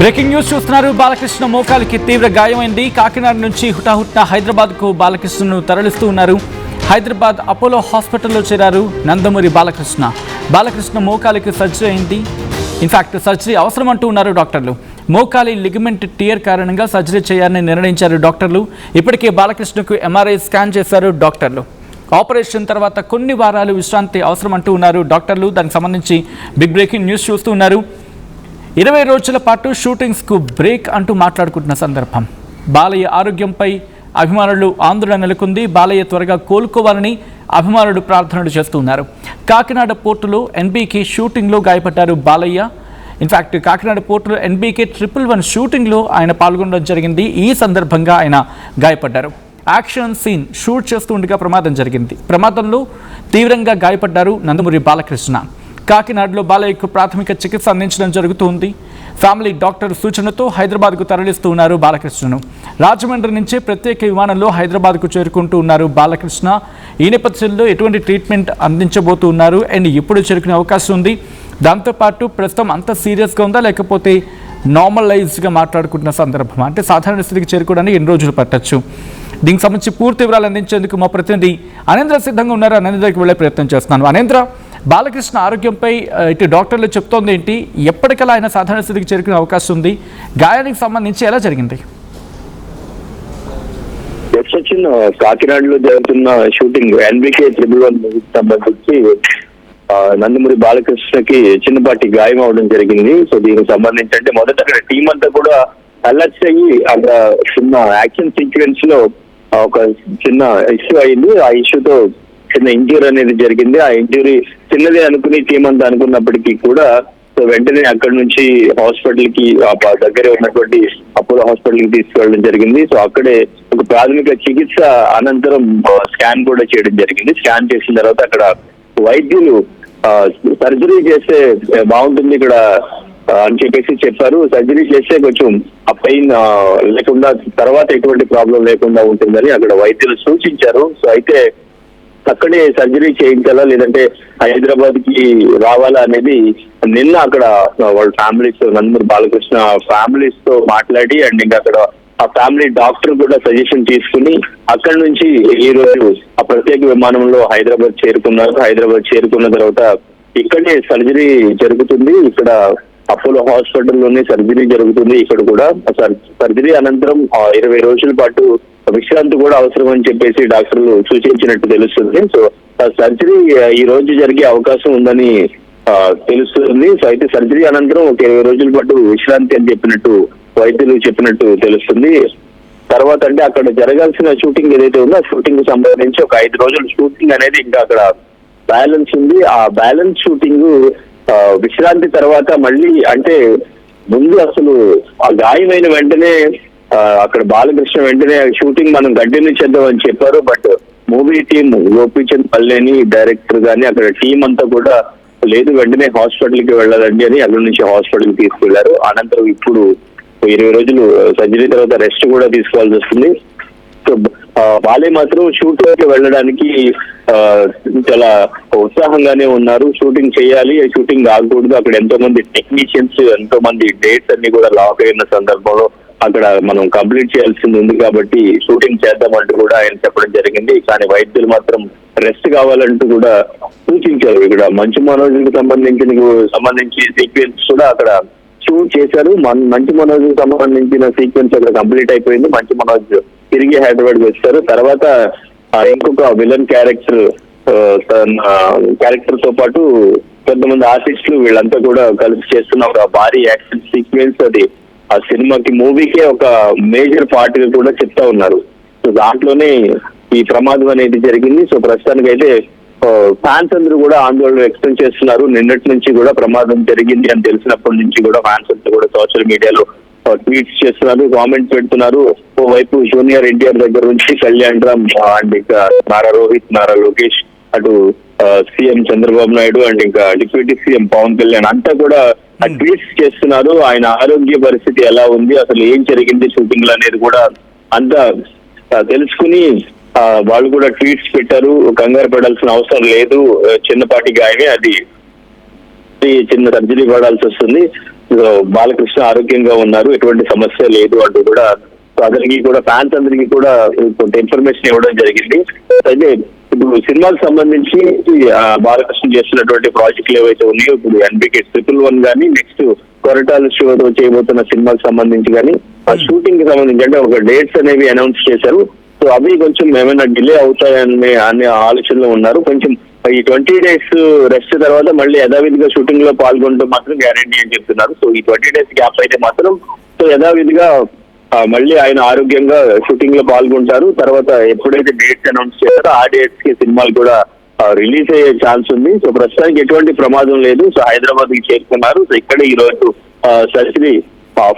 Breaking news చూస్తున్నారు. బాలకృష్ణ మోకాలికి తీవ్ర గాయమైంది. కాకినాడ నుంచి హుటాహుట్న హైదరాబాద్కు బాలకృష్ణను తరలిస్తూ ఉన్నారు. హైదరాబాద్ అపోలో హాస్పిటల్లో చేరారు నందమూరి బాలకృష్ణ. బాలకృష్ణ మోకాలికి సర్జరీ అయింది. ఇన్ఫాక్ట్ సర్జరీ అవసరం అంటూ ఉన్నారు డాక్టర్లు. మోకాలి లిగమెంట్ టియర్ కారణంగా సర్జరీ చేయాలని నిర్ణయించారు డాక్టర్లు. ఇప్పటికే బాలకృష్ణకు ఎంఆర్ఐ స్కాన్ చేశారు డాక్టర్లు. ఆపరేషన్ తర్వాత కొన్ని వారాలు విశ్రాంతి అవసరం అంటూ ఉన్నారు డాక్టర్లు. దానికి సంబంధించి బిగ్ బ్రేకింగ్ న్యూస్ చూస్తూ ఉన్నారు. 20 రోజుల పాటు షూటింగ్స్కు బ్రేక్ అంటూ మాట్లాడుకుంటున్న సందర్భం. బాలయ్య ఆరోగ్యంపై అభిమానులు ఆందోళన నెలకొంది. బాలయ్య త్వరగా కోలుకోవాలని అభిమానులు ప్రార్థనలు చేస్తున్నారు. కాకినాడ పోర్టులో ఎన్బీకే షూటింగ్లో గాయపడ్డారు బాలయ్య. ఇన్ఫాక్ట్ కాకినాడ పోర్టులో ఎన్బీకే 111 షూటింగ్లో ఆయన పాల్గొనడం జరిగింది. ఈ సందర్భంగా ఆయన గాయపడ్డారు. యాక్షన్ సీన్ షూట్ చేస్తూ ఉండగా ప్రమాదం జరిగింది. ప్రమాదంలో తీవ్రంగా గాయపడ్డారు నందమూరి బాలకృష్ణ. కాకినాడలో బాలయ్యకు ప్రాథమిక చికిత్స అందించడం జరుగుతుంది. ఫ్యామిలీ డాక్టర్ సూచనతో హైదరాబాద్కు తరలిస్తూ ఉన్నారు బాలకృష్ణను. రాజమండ్రి నుంచే ప్రత్యేక విమానంలో హైదరాబాద్కు చేరుకుంటూ ఉన్నారు బాలకృష్ణ. ఈ నేపథ్యంలో ఎటువంటి ట్రీట్మెంట్ అందించబోతూ ఉన్నారు అండ్ ఎప్పుడు చేరుకునే అవకాశం ఉంది, దాంతోపాటు ప్రస్తుతం అంత సీరియస్గా ఉందా లేకపోతే నార్మలైజ్గా మాట్లాడుకుంటున్న సందర్భం, అంటే సాధారణ స్థితికి చేరుకోవడానికి ఎన్ని రోజులు పట్టచ్చు, దీనికి సంబంధించి పూర్తి వివరాలు అందించేందుకు మా ప్రతినిధి అనీంద్ర సిద్ధంగా ఉన్నారు. అనీంద్రకి వెళ్ళే ప్రయత్నం చేస్తున్నాను. అనీంద్ర, బాలకృష్ణ ఆరోగ్యంపై ఇటు డాక్టర్లు చెప్తోంది ఏంటి? ఎప్పటికలా ఆయన సాధారణ స్థితికి చేరుకునే అవకాశం ఉంది? గాయానికి సంబంధించి ఎలా జరిగింది? కాకినాడలో జరుగుతున్న షూటింగ్ ఎన్బీకే 111 సంబంధించి నందమూరి బాలకృష్ణకి చిన్నపాటి గాయం అవడం జరిగింది. సో దీనికి సంబంధించి అంటే మొదట అక్కడ టీం అంతా కూడా అలర్ట్ అయ్యి అక్కడ చిన్న యాక్షన్ సీక్వెన్స్ లో ఒక చిన్న ఇష్యూ అయింది. ఆ ఇష్యూతో చిన్న ఇంజ్యూరీ అనేది జరిగింది. ఆ ఇంజ్యూరీ చిన్నదే అనుకుని టీం అంతా అనుకున్నప్పటికీ కూడా సో వెంటనే అక్కడి నుంచి హాస్పిటల్ కి దగ్గరే ఉన్నటువంటి అపోలో హాస్పిటల్ కి తీసుకెళ్ళడం జరిగింది. సో అక్కడే ఒక ప్రాథమిక చికిత్స అనంతరం స్కాన్ కూడా చేయడం జరిగింది. స్కాన్ చేసిన తర్వాత అక్కడ వైద్యులు సర్జరీ చేస్తే బాగుంటుంది ఇక్కడ అని చెప్పేసి చెప్పారు. సర్జరీ చేస్తే కొంచెం ఆ పెయిన్ లేకుండా తర్వాత ఎటువంటి ప్రాబ్లం లేకుండా ఉంటుందని అక్కడ వైద్యులు సూచించారు. సో అయితే అక్కడే సర్జరీ చేయించాలా లేదంటే హైదరాబాద్ కి రావాలా అనేది నిన్న అక్కడ వాళ్ళ ఫ్యామిలీస్ నందమూరి బాలకృష్ణ ఫ్యామిలీస్ తో మాట్లాడి అండ్ ఇంకా అక్కడ ఆ ఫ్యామిలీ డాక్టర్ కూడా సజెషన్ తీసుకుని అక్కడి నుంచి ఈ రోజు ఆ ప్రత్యేక విమానంలో హైదరాబాద్ చేరుకున్నారు. హైదరాబాద్ చేరుకున్న తర్వాత ఇక్కడే సర్జరీ జరుగుతుంది. ఇక్కడ అపోలో హాస్పిటల్లోనే సర్జరీ జరుగుతుంది. ఇక్కడ కూడా సర్జరీ అనంతరం 20 రోజుల పాటు విశ్రాంతి కూడా అవసరం అని చెప్పేసి డాక్టర్లు సూచించినట్టు తెలుస్తుంది. సో సర్జరీ ఈ రోజు జరిగే అవకాశం ఉందని తెలుస్తుంది. సో అయితే సర్జరీ అనంతరం ఒక 20 రోజుల పాటు విశ్రాంతి అని చెప్పినట్టు వైద్యులు చెప్పినట్టు తెలుస్తుంది. తర్వాత అంటే అక్కడ జరగాల్సిన షూటింగ్ ఏదైతే ఉందో ఆ షూటింగ్ కు సంబంధించి ఒక 5 రోజుల షూటింగ్ అనేది ఇంకా అక్కడ బ్యాలెన్స్ ఉంది. ఆ బ్యాలెన్స్ షూటింగ్ విశ్రాంతి తర్వాత మళ్ళీ అంటే ముందు అసలు ఆ గాయమైన వెంటనే అక్కడ బాలకృష్ణ వెంటనే షూటింగ్ మనం కంటిన్యూ చేద్దాం అని చెప్పారు. But movie team Gopichand Palleni director గాని అక్కడ టీం అంతా కూడా లేదు వెంటనే హాస్పిటల్ కి వెళ్ళాలండి అని అక్కడి నుంచి హాస్పిటల్ కి తీసుకెళ్లారు. అనంతరం ఇప్పుడు 20 రోజులు సర్జరీ తర్వాత రెస్ట్ కూడా తీసుకోవాల్సి వస్తుంది. సో బాలే మాత్రం షూటింగ్ కి వెళ్ళడానికి చాలా ఉత్సాహంగానే ఉన్నారు. షూటింగ్ చేయాలి, షూటింగ్ ఆగకూడదు. అక్కడ ఎంతో మంది టెక్నీషియన్స్ ఎంతో మంది డేట్స్ అన్ని కూడా లాక్ అయిన సందర్భంలో అక్కడ మనం కంప్లీట్ చేయాల్సింది ఉంది కాబట్టి షూటింగ్ చేద్దామంటూ కూడా ఆయన చెప్పడం జరిగింది. కానీ వైద్యులు మాత్రం రెస్ట్ కావాలంటూ కూడా సూచించారు. ఇక్కడ మంచు మనోజ్కి సంబంధించి సీక్వెన్స్ కూడా అక్కడ షూట్ చేశారు. మంచు మనోజ్ సంబంధించిన సీక్వెన్స్ అక్కడ కంప్లీట్ అయిపోయింది. మంచు మనోజ్ తిరిగి హైదరాబాద్ వచ్చారు. తర్వాత ఇంకొక విలన్ క్యారెక్టర్ తో పాటు కొంతమంది ఆర్టిస్టులు వీళ్ళంతా కూడా కలిసి చేస్తున్న ఒక భారీ యాక్షన్ సీక్వెన్స్ అది ఆ సినిమాకి మూవీకే ఒక మేజర్ పార్ట్ గా కూడా చెప్తా ఉన్నారు. సో దాంట్లోనే ఈ ప్రమాదం అనేది జరిగింది. సో ప్రస్తుతానికి అయితే ఫ్యాన్స్ అందరూ కూడా ఆందోళన వ్యక్తం చేస్తున్నారు. నిన్నటి నుంచి కూడా ప్రమాదం జరిగింది అని తెలిసినప్పటి నుంచి కూడా ఫ్యాన్స్ అంతా కూడా సోషల్ మీడియాలో ట్వీట్స్ చేస్తున్నారు, కామెంట్స్ పెడుతున్నారు. ఓవైపు జూనియర్ ఎన్టీఆర్ దగ్గర నుంచి కళ్యాణ్ రామ్ అండ్ ఇంకా నారా రోహిత్, నారా లోకేష్, అటు సీఎం చంద్రబాబు నాయుడు అండ్ ఇంకా డిప్యూటీ సీఎం పవన్ కళ్యాణ్ అంతా కూడా ట్వీట్స్ చేస్తున్నారు. ఆయన ఆరోగ్య పరిస్థితి ఎలా ఉంది, అసలు ఏం జరిగింది షూటింగ్ లో అనేది కూడా అంతా తెలుసుకుని వాళ్ళు కూడా ట్వీట్స్ పెట్టారు. కంగారు పడాల్సిన అవసరం లేదు, చిన్నపాటి గాయమే, అది చిన్న సర్జరీ పడాల్సి వస్తుంది. బాలకృష్ణ ఆరోగ్యంగా ఉన్నారు, ఎటువంటి సమస్య లేదు అంటూ కూడా అందరికీ కూడా ఫ్యాన్స్ అందరికీ కూడా కొంత ఇన్ఫర్మేషన్ ఇవ్వడం జరిగింది. అయితే ఇప్పుడు సినిమాకి సంబంధించి బాలకృష్ణ చేస్తున్నటువంటి ప్రాజెక్టులు ఏవైతే ఉన్నాయో, ఇప్పుడు NBK 111 కానీ, నెక్స్ట్ కొరటాల శివతో చేయబోతున్న సినిమాకి సంబంధించి కానీ, ఆ షూటింగ్ కి సంబంధించి అంటే ఒక డేట్స్ అనేవి అనౌన్స్ చేశారు. సో అవి కొంచెం ఏమైనా డిలే అవుతాయనే ఆలోచనలో ఉన్నారు. కొంచెం ఈ 20 days రెస్ట్ తర్వాత మళ్ళీ యథావిధిగా షూటింగ్ లో పాల్గొనడం మాత్రం గ్యారంటీ అని చెప్తున్నారు. సో ఈ 20 days గ్యాప్ అయితే మాత్రం సో యథావిధిగా మళ్ళీ ఆయన ఆరోగ్యంగా షూటింగ్ లో పాల్గొంటారు. తర్వాత ఎప్పుడైతే డేట్స్ అనౌన్స్ చేస్తారో ఆ డేట్స్ కి సినిమాలు కూడా రిలీజ్ అయ్యే ఛాన్స్ ఉంది. సో ప్రస్తుతానికి ఎటువంటి ప్రమాదం లేదు. సో హైదరాబాద్ కి చేరుకున్నారు. సో ఇక్కడ ఈ రోజు సర్జరీ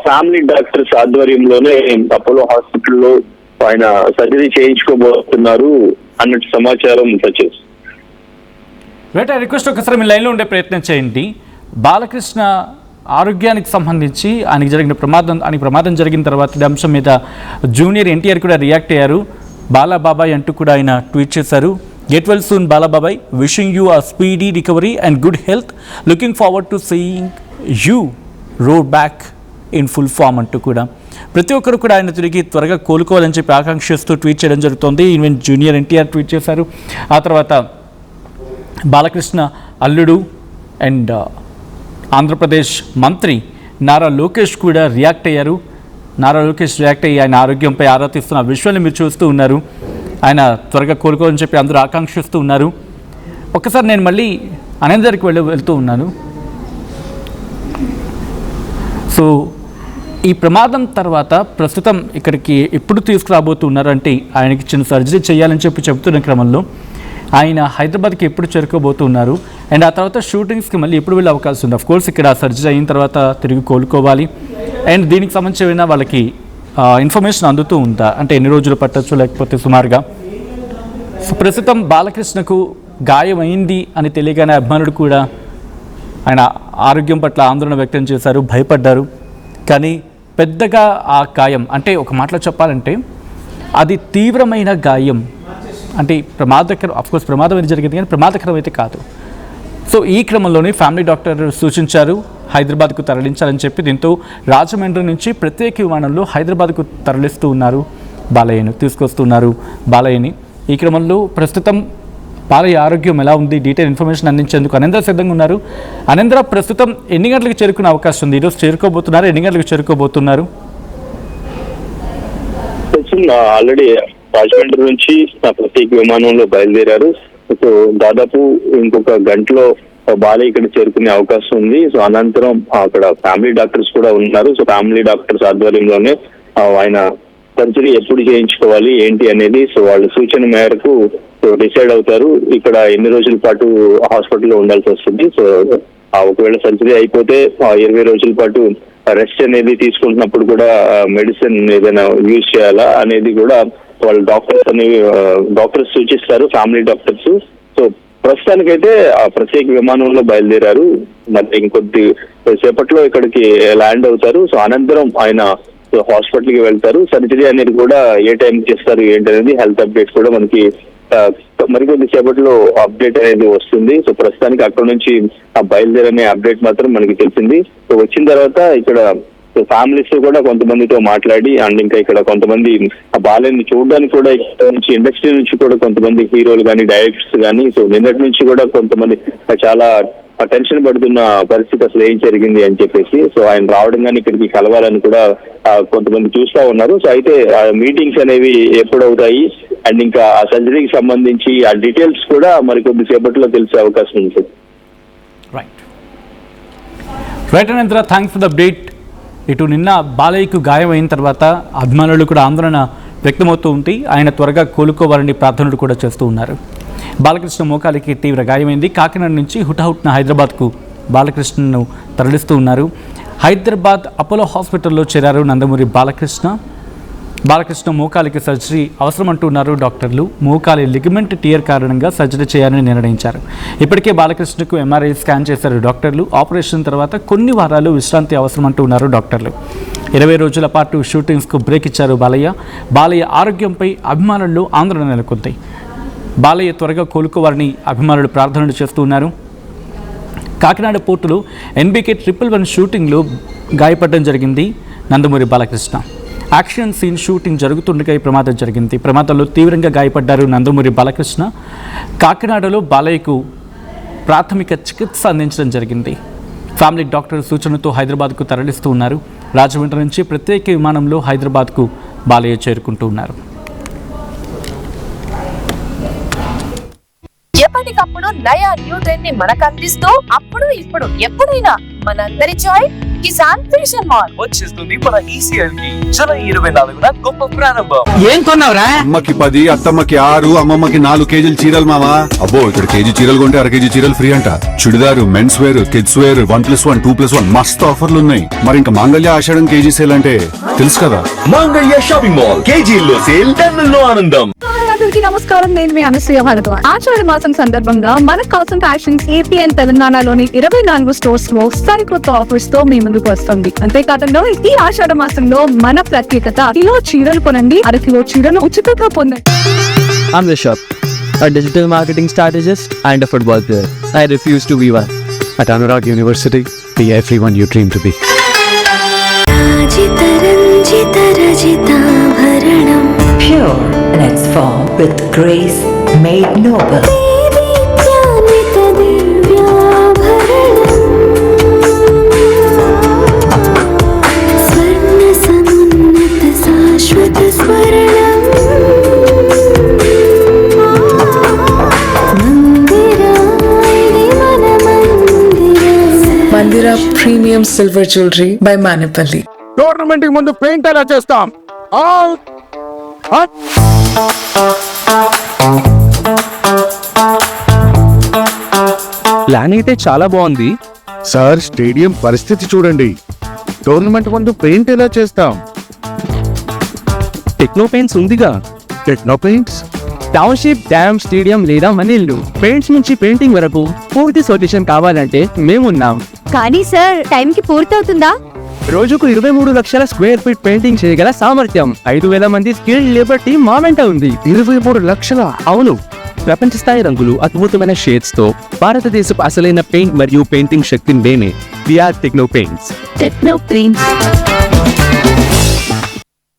ఫ్యామిలీ డాక్టర్స్ ఆధ్వర్యంలోనే అపోలో హాస్పిటల్లో ఆయన సర్జరీ చేయించుకోబోతున్నారు అన్నట్టు సమాచారం సచివ్. రైట్, రిక్వెస్ట్ ఒకసారి మీ లైన్లో ఉండే ప్రయత్నం చేయండి. బాలకృష్ణ ఆరోగ్యానికి సంబంధించి ఆయనకి ప్రమాదం జరిగిన తర్వాత ఈ అంశం మీద జూనియర్ NTR కూడా రియాక్ట్ అయ్యారు. బాలాబాబాయ్ అంటూ కూడా ఆయన ట్వీట్ చేశారు. గెట్ వెల్ సూన్ బాలాబాబాయ్, wishing you a speedy recovery and good health, looking forward to seeing you road back in full form అంటూ కూడా ప్రతి ఒక్కరు కూడా ఆయన తిరిగి త్వరగా కోలుకోవాలని చెప్పి ఆకాంక్షిస్తూ ట్వీట్ చేయడం జరుగుతుంది. ఈవెన్ జూనియర్ NTR ట్వీట్ చేశారు. ఆ తర్వాత బాలకృష్ణ అల్లుడు అండ్ ఆంధ్రప్రదేశ్ మంత్రి నారా లోకేష్ కూడా రియాక్ట్ అయ్యారు. నారా లోకేష్ రియాక్ట్ అయ్యి ఆయన ఆరోగ్యంపై ఆరా తీస్తున్న విషయాన్ని మీరు చూస్తూ ఉన్నారు. ఆయన త్వరగా కోలుకోవాలని చెప్పి అందరూ ఆకాంక్షిస్తూ ఉన్నారు. ఒక్కసారి నేను మళ్ళీ అనందరికి వెళ్తూ ఉన్నాను. సో ఈ ప్రమాదం తర్వాత ప్రస్తుతం ఇక్కడికి ఎప్పుడు తీసుకురాబోతున్నారు అంటే ఆయనకి చిన్న సర్జరీ చేయాలని చెప్తున్న క్రమంలో ఆయన హైదరాబాద్కి ఎప్పుడు చేరుకోబోతున్నారు అండ్ ఆ తర్వాత షూటింగ్స్కి మళ్ళీ ఎప్పుడు వెళ్ళే అవకాశం ఉంది. అఫ్కోర్స్ ఇక్కడ సర్జరీ అయిన తర్వాత తిరిగి కోలుకోవాలి అండ్ దీనికి సంబంధించిన వాళ్ళకి ఇన్ఫర్మేషన్ అందుతూ ఉందా అంటే ఎన్ని రోజులు పట్టచ్చు లేకపోతే సుమారుగా. సో ప్రస్తుతం బాలకృష్ణకు గాయం అయింది అని తెలియగానే అభిమానుడు కూడా ఆయన ఆరోగ్యం పట్ల ఆందోళన వ్యక్తం చేశారు, భయపడ్డారు. కానీ పెద్దగా ఆ గాయం అంటే ఒక మాటలో చెప్పాలంటే అది తీవ్రమైన గాయం అంటే ప్రమాదకరం. అఫ్కోర్స్ ప్రమాదం అనేది జరిగింది కానీ ప్రమాదకరం అయితే కాదు. సో ఈ క్రమంలోనే ఫ్యామిలీ డాక్టర్ సూచించారు హైదరాబాద్కు తరలించాలని చెప్పి. దీంతో రాజమండ్రి నుంచి ప్రత్యేక విమానంలో హైదరాబాద్కు తరలిస్తూ ఉన్నారు బాలయ్యను, తీసుకొస్తున్నారు బాలయ్యని. ఈ క్రమంలో ప్రస్తుతం బాలయ్య ఆరోగ్యం ఎలా ఉంది డీటెయిల్ ఇన్ఫర్మేషన్ అందించేందుకు అనంద్ర సిద్ధంగా ఉన్నారు. అనంద్ర, ప్రస్తుతం ఎన్ని గంటలకు చేరుకునే అవకాశం ఉంది? ఈరోజు చేరుకోబోతున్నారు, ఎన్ని గంటలకు చేరుకోబోతున్నారు? ఆల్రెడీ రాజమండ్రి నుంచి ప్రత్యేక విమానంలో బయలుదేరారు. సో దాదాపు ఇంకొక గంటలో బాలయ్య ఇక్కడ చేరుకునే అవకాశం ఉంది. సో అనంతరం అక్కడ ఫ్యామిలీ డాక్టర్స్ కూడా ఉన్నారు. సో ఫ్యామిలీ డాక్టర్స్ ఆధ్వర్యంలోనే ఆయన సర్జరీ ఎప్పుడు చేయించుకోవాలి ఏంటి అనేది సో వాళ్ళ సూచన మేరకు డిసైడ్ అవుతారు. ఇక్కడ ఎన్ని రోజుల పాటు హాస్పిటల్లో ఉండాల్సి వస్తుంది. సో ఒకవేళ సర్జరీ అయిపోతే 20 రోజుల పాటు రెస్ట్ అనేది తీసుకుంటున్నప్పుడు కూడా మెడిసిన్ ఏదైనా యూజ్ చేయాలా అనేది కూడా వాళ్ళు డాక్టర్స్ సూచిస్తారు, ఫ్యామిలీ డాక్టర్స్. సో ప్రస్తుతానికైతే ఆ ప్రత్యేక విమానంలో బయలుదేరారు. మరి ఇంకొద్ది సేపట్లో ఇక్కడికి ల్యాండ్ అవుతారు. సో అనంతరం ఆయన హాస్పిటల్కి వెళ్తారు. సర్జరీ అనేది కూడా ఏ టైంకి చేస్తారు ఏంటి అనేది హెల్త్ అప్డేట్ కూడా మనకి మరికొద్ది సేపట్లో అప్డేట్ అనేది వస్తుంది. సో ప్రస్తుతానికి అక్కడ నుంచి బయలుదేరనే అప్డేట్ మాత్రం మనకి తెలిసింది. సో వచ్చిన తర్వాత ఇక్కడ ఫ్యామిలీస్ తో కూడా కొంతమందితో మాట్లాడి అండ్ ఇంకా ఇక్కడ కొంతమంది ఆ బాలయ్యని చూడడానికి కూడా ఇక్కడ నుంచి ఇండస్ట్రీ నుంచి కూడా కొంతమంది హీరోలు కానీ డైరెక్టర్స్ కానీ సో నిన్నటి నుంచి కూడా కొంతమంది చాలా టెన్షన్ పడుతున్న పరిస్థితి అసలు ఏం జరిగింది అని చెప్పేసి సో ఆయన రావడం కానీ ఇక్కడికి కలవాలని కూడా కొంతమంది చూస్తా ఉన్నారు. సో అయితే మీటింగ్స్ అనేవి ఎప్పుడవుతాయి అండ్ ఇంకా ఆ సర్జరీకి సంబంధించి ఆ డీటెయిల్స్ కూడా మరి కొద్దిసేపట్లో తెలిసే అవకాశం ఉంటుంది. రైట్ అనంతర, థ్యాంక్స్ ఫర్ ద అప్డేట్. ఇటు నిన్న బాలయ్యకు గాయం అయిన తర్వాత అభిమానులు కూడా ఆందోళన వ్యక్తమవుతూ ఉంటే ఆయన త్వరగా కోలుకోవాలని ప్రార్థనలు కూడా చేస్తూ ఉన్నారు. బాలకృష్ణ మోకాలికి తీవ్ర గాయమైంది. కాకినాడ నుంచి హుటాహుట్న హైదరాబాద్కు బాలకృష్ణను తరలిస్తూ ఉన్నారు. హైదరాబాద్ అపోలో హాస్పిటల్లో చేరారు నందమూరి బాలకృష్ణ మోకాలికి సర్జరీ అవసరం అంటున్నారు డాక్టర్లు. మోకాలి లిగమెంట్ టియర్ కారణంగా సర్జరీ చేయాలని నిర్ణయించారు. ఇప్పటికే బాలకృష్ణకు MRI స్కాన్ చేశారు డాక్టర్లు. ఆపరేషన్ తర్వాత కొన్ని వారాలు విశ్రాంతి అవసరం అంటున్నారు డాక్టర్లు. 20 రోజుల పాటు షూటింగ్స్కు బ్రేక్ ఇచ్చారు బాలయ్య ఆరోగ్యంపై అభిమానుల్లో ఆందోళన నెలకొంది. బాలయ్య త్వరగా కోలుకోవాలని అభిమానులు ప్రార్థనలు చేస్తూ ఉన్నారు. కాకినాడ పోర్టులో NBK 111 షూటింగ్లో గాయపడడం జరిగింది Nandamuri Balakrishna. Action scene shooting జరుగుతుండగా ఈ ప్రమాదం జరిగింది. ప్రమాదంలో తీవ్రంగా గాయపడ్డారు నందమూరి బాలకృష్ణ. కాకినాడలో బాలయ్యకు ప్రాథమిక చికిత్స అందించడం జరిగింది. ఫ్యామిలీ డాక్టర్ సూచనతో హైదరాబాద్కు తరలిస్తూ ఉన్నారు. రాజమండ్రి నుంచి ప్రత్యేక విమానంలో హైదరాబాద్కు బాలయ్య చేరుకుంటూ ఉన్నారు. ఎప్పటికప్పుడు నయా న్యూ ట్రెండ్ ని మనకు అందిస్తూ అప్పుడు ఇప్పుడు ఎప్పుడైనా మనందరి చాయ్ కిసాన్ ఫ్యాషన్ మాల్ వచ్చేస్తుంది మన ECL కి జూలై 24న గొప్ప ప్రారంభం. ఏం కొన్నావురా? అమ్మకి 10, అత్తమ్మకి 6, అమ్మమ్మకి 4 కేజీలు చీరలు మావా. అబ్బో ఇక్కడ కేజీ చీరలు కొంటే అర కేజీ చీరలు ఫ్రీ అంట. Churidar, men's wear, kids wear 1+1, 2+1 మస్తు ఆఫర్లు ఉన్నాయి. మరి ఇంకా మాంగళ్య ఆషాఢం కేజీ సేల్ అంటే తెలుసు కదా. మాంగళ్య షాపింగ్ మాల్ కేజీల్లో సేల్, టన్నుల్లో ఆనందం. అందరికీ నమస్కారం. నేను మీ అనసూయ భారద్వాజ్. ఆషాఢ మాసం సందర్భంగా మన కాసం ఫ్యాషన్స్ ఏపీ అండ్ తెలంగాణలోని 24 స్టోర్స్ లో సరికొత్త ఆఫర్స్ తో మీ ముందుకు వస్తుంది. అంతేకాదంలో ఈ ఆషాఢ మాసంలో మన ప్రత్యేకత కిలో చీరలు కొనండి, అరకిలో చీరను ఉచితంగా పొందండి. I'm Rishabh, a digital marketing strategist and a football player. I refuse to be one. At Anurag University, be everyone you dream to be. Pure in its form with grace made noble. Mandira Premium Silver Jewelry by Manipali. Tournament కి ముందు paint ఎలా చేస్తాం? Plan అయితే చాలా బాగుంది sir stadium పరిస్థితి చూడండి. Tournament ముందు పెయింట్ ఎలా చేస్తాం? టెక్నో పెయింట్స్ ఉందిగా. Techno paints, township, dam, stadium లేదా మనీళ్ళు పెయింట్స్ నుంచి పెయింటింగ్ వరకు పూర్తి సొల్యూషన్ కావాలంటే మేమున్నాం. కానీ సార్ టైం కి పూర్తవుతుందా? రోజుకు 23 లక్షల స్క్వేర్ ఫీట్ పెయింటింగ్ చేయగల సామర్థ్యం, 5,000 మంది స్కిల్డ్ లేబర్ టీమ్ మా వెంట ఉంది. 23 లక్షల? అవును, ప్రపంచ స్థాయి రంగులు, అద్భుతమైన షేడ్స్ తో భారతదేశపు అసలైన పెయింట్ మరియు పెయింటింగ్ శక్తిని మేమే. We are techno paints. Techno paints.